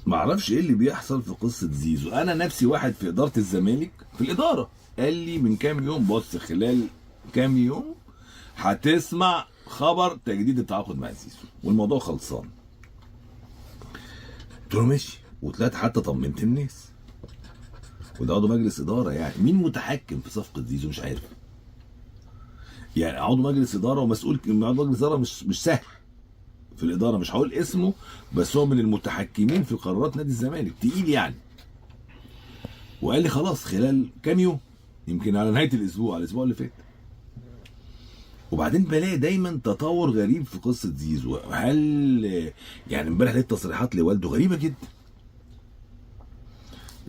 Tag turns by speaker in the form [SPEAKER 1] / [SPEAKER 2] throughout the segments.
[SPEAKER 1] معرفش ايه اللي بيحصل في قصه زيزو. انا نفسي واحد في اداره الزمالك، في الاداره، قال لي من كام يوم بص خلال كام يوم هتسمع خبر تجديد التعاقد مع زيزو والموضوع خلصان. قلت له ماشي، وطلعت حتى طمنت الناس، وده عضو مجلس اداره. يعني مين متحكم في صفقه زيزو؟ مش عارف. يعني عضو مجلس اداره ومسؤول عضو مجلس اداره مش سهل في الاداره، مش هقول اسمه، بس هو من المتحكمين في قرارات نادي الزمالك، تقيل يعني. وقال لي خلاص خلال كام يوم، يمكن على نهايه الاسبوع، على الاسبوع اللي فات. وبعدين بلاقي دايما تطور غريب في قصه زيزو. هل يعني امبارح لقيت تصريحات لوالده غريبه جدا،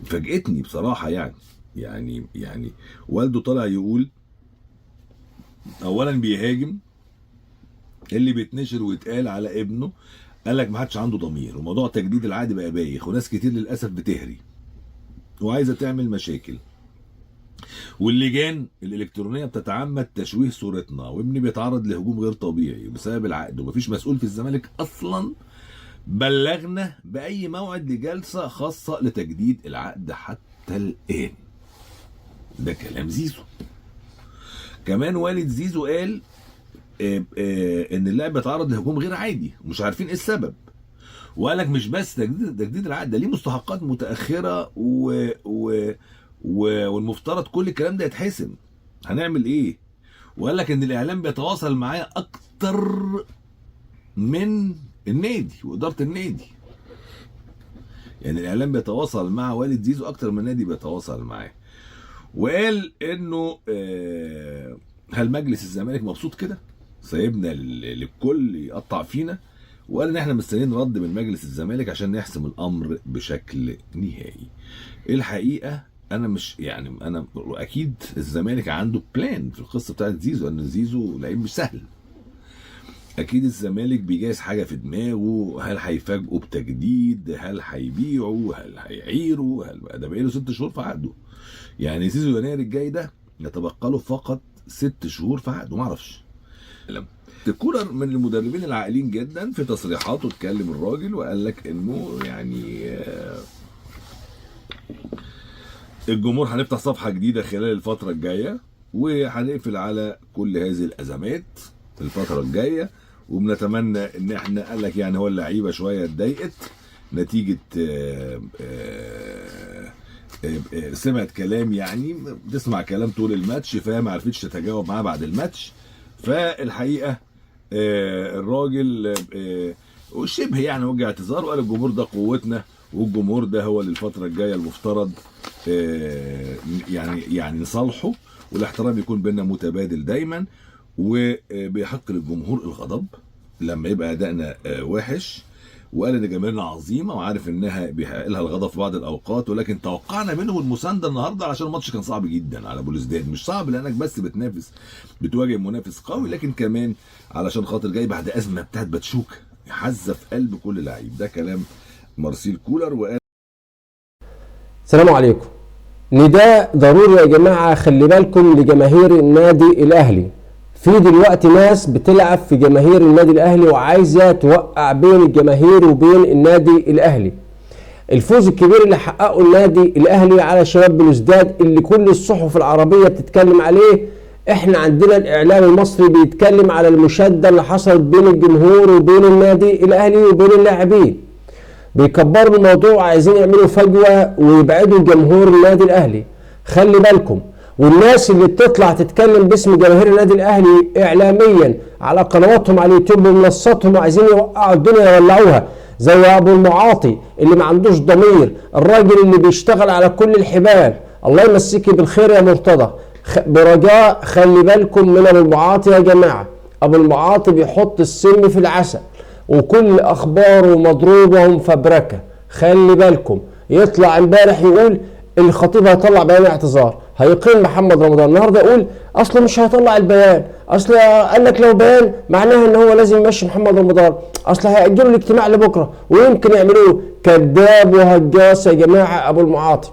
[SPEAKER 1] فاجئتني بصراحه. يعني والده طالع يقول اولا بيهاجم اللي بيتنشر ويتقال على ابنه، قال لك ما حدش عنده ضمير، وموضوع تجديد العقد بقى بايخ، وناس كتير للاسف بتهري وعايزه تعمل مشاكل، واللجان الالكترونيه بتتعمد تشويه صورتنا، وابني بيتعرض لهجوم غير طبيعي بسبب العقد، ومفيش مسؤول في الزمالك اصلا بلغنا باي موعد لجلسه خاصه لتجديد العقد حتى الان. ده كلام زيزو. كمان والد زيزو قال ان اللاعب بيتعرض لهجوم غير عادي ومش عارفين ايه السبب، وقال لك مش بس تجديد العقد ده ليه مستحقات متاخره والمفترض كل الكلام ده يتحسم، هنعمل ايه؟ وقال لك ان الاعلام بيتواصل معايا اكتر من النادي واداره النادي. يعني الاعلام بيتواصل مع والد زيزو اكتر من النادي بيتواصل معاه. وقال انه هل مجلس الزمالك مبسوط كده؟ سايبنا للكل يقطع فينا؟ وقال ان احنا مستنيين رد من مجلس الزمالك عشان نحسم الامر بشكل نهائي. الحقيقه انا مش يعني انا اكيد الزمالك عنده بلان في القصه بتاعت زيزو، ان زيزو لعيب مش سهل. اكيد الزمالك بيجهز حاجه في دماغه، هل هيفاجئوا بتجديد، هل هيبيعوا، هل هيعيروا، ده بقاله 6 شهور في عقده. يعني زيزو يناير الجاي ده يتبقى له فقط 6 شهور في عقده، معرفش. كولر من المدربين العاقلين جدا، في تصريحاته اتكلم الراجل وقال لك انه يعني الجمهور هنفتح صفحه جديده خلال الفتره الجايه، وهنقفل على كل هذه الازمات في الفتره الجايه، وبنتمنى ان احنا، قال لك يعني هو اللعيبه شويه اتضايقت نتيجه سمعت كلام، يعني بتسمع كلام طول الماتش فما عرفتش تتجاوب معاه بعد الماتش. فالحقيقه الراجل شبه يعني وجه اعتذار، وقال الجمهور ده قوتنا، والجمهور ده هو اللي الفتره الجايه المفترض يعني نصالحه، والاحترام يكون بيننا متبادل دايما، وبيحق للجمهور الغضب لما يبقى ادائنا وحش. وقال ان جماهيرنا عظيمه وعارف انها بيحق لها الغضب في بعض الاوقات، ولكن توقعنا منهم المسانده النهارده علشان الماتش كان صعب جدا على بوليسداد. مش صعب لانك بس بتواجه منافس قوي، لكن كمان علشان خاطر جاي بعد ازمه بتاعت باتشوكا حزه في قلب كل لعيب. ده كلام مارسيل كولر. وقال
[SPEAKER 2] السلام عليكم. نداء ضروري يا جماعه، خلي بالكم لجماهير النادي الاهلي. في دلوقتي ناس بتلعب في جماهير النادي الاهلي وعايزه توقع بين الجماهير وبين النادي الاهلي. الفوز الكبير اللي حققه النادي الاهلي على شباب بلوزداد اللي كل الصحف العربيه بتتكلم عليه، احنا عندنا الاعلام المصري بيتكلم على المشاده اللي حصلت بين الجمهور وبين النادي الاهلي وبين اللاعبين. بيكبروا الموضوع وعايزين يعملوا فجوه ويبعدوا جمهور النادي الاهلي. خلي بالكم، والناس اللي بتطلع تتكلم باسم جماهير النادي الاهلي اعلاميا على قنواتهم على اليوتيوب ومنصاتهم وعايزين يوقعوا الدنيا يولعوها، زي ابو المعاطي اللي ما عندوش ضمير، الراجل اللي بيشتغل على كل الحبال. الله يمسيكي بالخير يا مرتضى. برجاء خلي بالكم من ابو المعاطي يا جماعه. ابو المعاطي بيحط السم في العسل وكل اخباره مضروبه ومفبركه. خلي بالكم. يطلع امبارح يقول الخطيب هيطلع بيان اعتذار، هيقيم محمد رمضان. النهارده يقول اصله مش هيطلع البيان، اصل قال لك لو بيان معناها ان هو لازم يمشي محمد رمضان، اصل هيأجلوا الاجتماع لبكره ويمكن يعملوه. كذاب وهجاص يا جماعه ابو المعاطي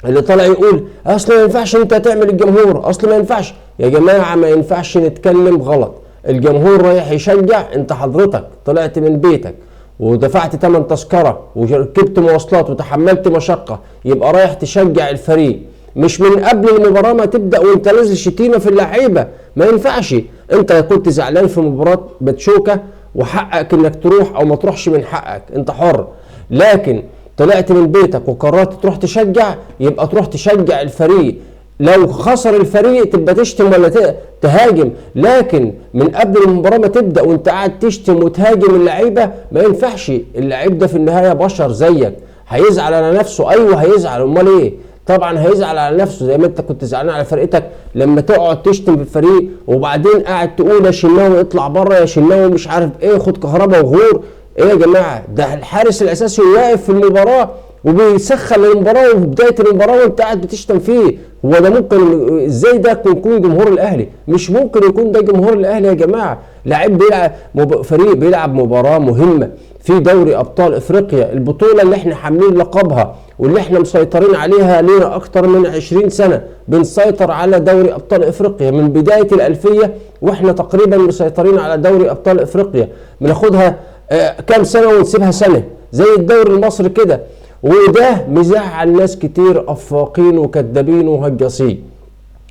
[SPEAKER 2] اللي طالع يقول اصل ما ينفعش انت تعمل الجمهور، اصل ما ينفعش. يا جماعه ما ينفعش نتكلم غلط. الجمهور رايح يشجع، انت حضرتك طلعت من بيتك ودفعت ثمن تذكره وركبت مواصلات وتحملت مشقه، يبقى رايح تشجع الفريق، مش من قبل المباراه ما تبدا وانت نازل شتيمه في اللعيبه. ما ينفعش. انت كنت زعلان في مباراه باتشوكا وحقك انك تروح او ما تروحش، من حقك انت حر، لكن طلعت من بيتك وقررت تروح تشجع، يبقى تروح تشجع الفريق. لو خسر الفريق تبقى تشتم ولا تهاجم، لكن من قبل المباراه ما تبدا وانت قاعد تشتم وتهاجم اللعيبه ما ينفعش. اللعيب ده في النهايه بشر زيك، هيزعل على نفسه. ايوه هيزعل، امال ايه؟ طبعا هيزعل على نفسه، زي ما انت كنت زعلان على فرقتك لما تقعد تشتم في الفريق وبعدين قاعد تقول يا شناوي اطلع بره، يا شناوي مش عارف ايه، خد كهربا وغور. ايه يا جماعه؟ ده الحارس الاساسي واقف في المباراه وبيسخن المباراه وفي بدايه المباراه وانت قاعد بتشتم فيه. هو ده ممكن؟ ازاي ده يكون جمهور الاهلي؟ مش ممكن يكون ده جمهور الاهلي يا جماعه. لاعب بيلعب، فريق بيلعب مباراه مهمه في دوري ابطال افريقيا، البطوله اللي احنا حاملين لقبها واللي احنا مسيطرين عليها لينا اكتر من 20 سنه، بنسيطر على دوري ابطال افريقيا من بدايه الالفيه واحنا تقريبا مسيطرين على دوري ابطال افريقيا. بناخدها كام سنه ونسيبها سنه زي الدوري المصري كده، وده مزعل ناس كتير افاقين وكذابين وهجاصين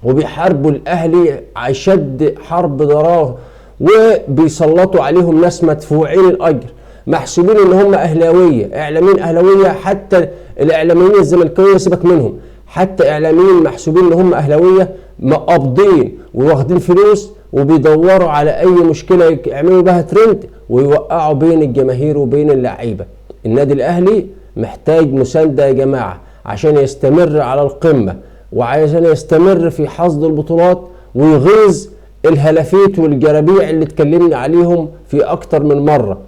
[SPEAKER 2] وبيحاربوا الاهلي اشد حرب ضراه، وبيسلطوا عليهم ناس مدفوعين الاجر محسوبين ان هم اهلاويه، اعلاميين اهلاويه. حتى الاعلاميين الزملكاويه سيبك منهم، حتى اعلاميين محسوبين ان هم اهلاويه مقبضين وواخدين فلوس وبيدوروا على اي مشكله يعملوا بها ترند ويوقعوا بين الجماهير وبين اللعيبه. النادي الاهلي محتاج مسانده يا جماعه عشان يستمر على القمه وعشان يستمر في حصد البطولات ويغيظ الهلافيت والجرابيع اللي اتكلمنا عليهم في اكتر من مره.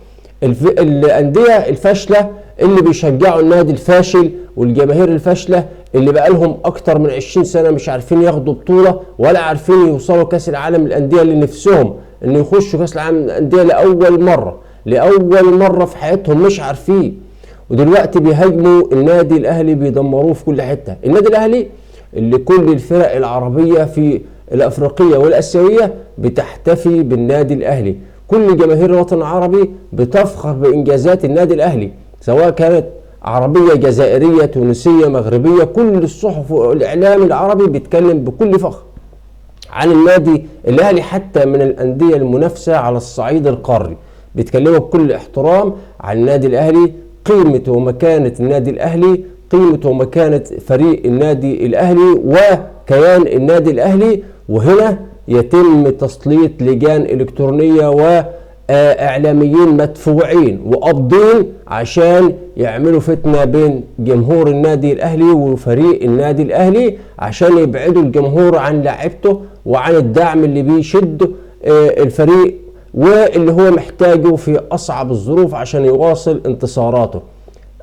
[SPEAKER 2] الانديه الفاشله اللي بيشجعوا النادي الفاشل والجماهير الفاشله اللي بقالهم اكتر من 20 سنه مش عارفين ياخدوا بطوله ولا عارفين يوصلوا كاس العالم. الانديه اللي نفسهم ان يخشوا كاس العالم الانديه لاول مره في حياتهم مش عارفين، ودلوقتي بيهاجموا النادي الاهلي بيدمروه في كل حته. النادي الاهلي اللي كل الفرق العربيه في الافريقيه والاسيويه بتحتفي بالنادي الاهلي، كل جماهير الوطن العربي بتفخر بانجازات النادي الاهلي سواء كانت عربيه جزائريه تونسيه مغربيه، كل الصحف والاعلام العربي بيتكلم بكل فخر عن النادي الاهلي، حتى من الانديه المنافسه على الصعيد القاري بيتكلموا بكل احترام عن النادي الاهلي، قيمه ومكانه النادي الاهلي، قيمه ومكانه فريق النادي الاهلي وكيان النادي الاهلي. وهنا يتم تسليط لجان الكترونيه واعلاميين مدفوعين وقابضين عشان يعملوا فتنه بين جمهور النادي الاهلي وفريق النادي الاهلي عشان يبعدوا الجمهور عن لعيبته وعن الدعم اللي بيشد الفريق واللي هو محتاجه في اصعب الظروف عشان يواصل انتصاراته.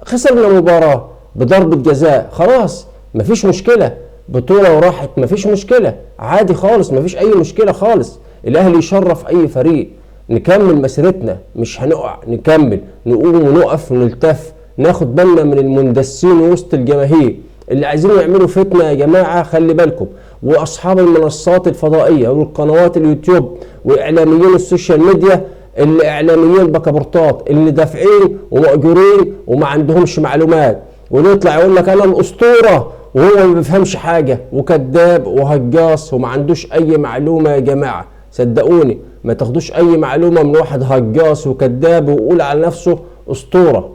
[SPEAKER 2] خسرنا مباراه بضربه جزاء، خلاص مفيش مشكله، بطوله وراحت مفيش مشكله، عادي خالص مفيش اي مشكله خالص. الاهلي يشرف اي فريق، نكمل مسيرتنا مش هنقع، نكمل نقوم ونقف ونلتف، ناخد بالنا من المندسين وسط الجماهير اللي عايزين يعملوا فتنه يا جماعه. خلي بالكم، واصحاب المنصات الفضائيه والقنوات اليوتيوب واعلاميين السوشيال ميديا، الاعلاميين بكابورتات اللي دافعين ومأجورين وما عندهمش معلومات، ويطلع يقول لك انا الاسطوره وهو ما بيفهمش حاجه وكذاب وهجاص وما عندوش اي معلومه. يا جماعه صدقوني ما تاخدوش اي معلومه من واحد هجاص وكذاب ويقول على نفسه اسطوره.